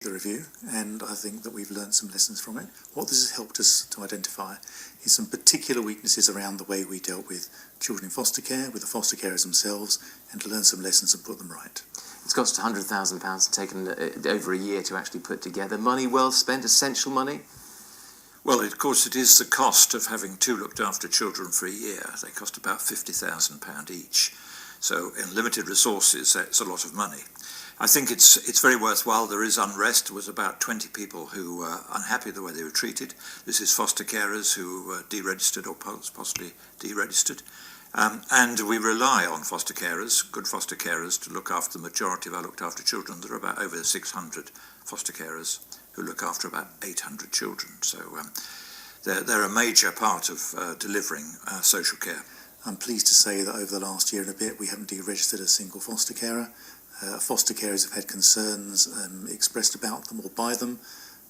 The review, and I think that we've learned some lessons from it. What this has helped us to identify is some particular weaknesses around the way we dealt with children in foster care, with the foster carers themselves, and to learn some lessons and put them right. It's cost £100,000, taken over a year to actually put together. Money well spent, essential money? Well, of course, it is the cost of having two looked after children for a year. They cost about £50,000 each. So in limited resources, that's a lot of money. I think it's very worthwhile. There is unrest. There was about 20 people who were unhappy with the way they were treated. This is foster carers who were deregistered or possibly deregistered. And we rely on foster carers, good foster carers, to look after the majority of our looked after children. There are about over 600 foster carers who look after about 800 children. So they're a major part of delivering social care. I'm pleased to say that over the last year and a bit we haven't deregistered a single foster carer. Foster carers have had concerns expressed about them or by them,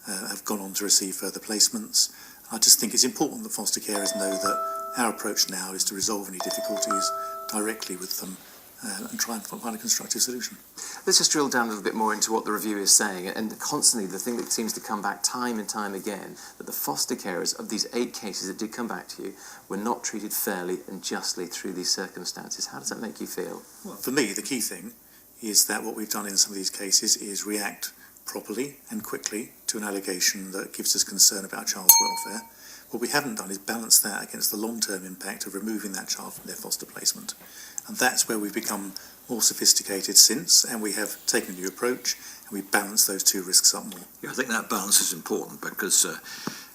have gone on to receive further placements. I just think it's important that foster carers know that our approach now is to resolve any difficulties directly with them and try and find a constructive solution. Let's just drill down a little bit more into what the review is saying, and constantly the thing that seems to come back time and time again, that the foster carers of these 8 cases that did come back to you were not treated fairly and justly through these circumstances. How does that make you feel? Well, for me, the key thing is that what we've done in some of these cases is react properly and quickly to an allegation that gives us concern about a child's welfare. What we haven't done is balance that against the long-term impact of removing that child from their foster placement. And that's where we've become more sophisticated since, and we have taken a new approach, and we balance those two risks up more. Yeah, I think that balance is important because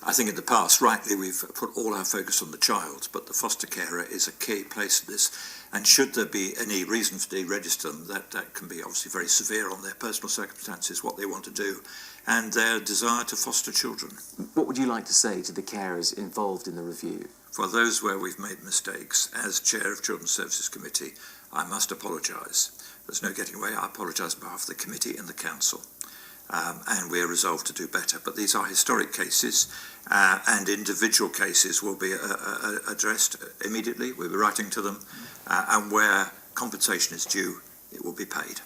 I think in the past, rightly, we've put all our focus on the child, but the foster carer is a key place in this. And should there be any reason to deregister them, that can be obviously very severe on their personal circumstances, what they want to do, and their desire to foster children. What would you like to say to the carers involved in the review? For those where we've made mistakes, as Chair of Children's Services Committee, I must apologise. There's no getting away. I apologise on behalf of the committee and the council. And we're resolved to do better. But these are historic cases, and individual cases will be addressed immediately. We'll be writing to them, and where compensation is due, it will be paid.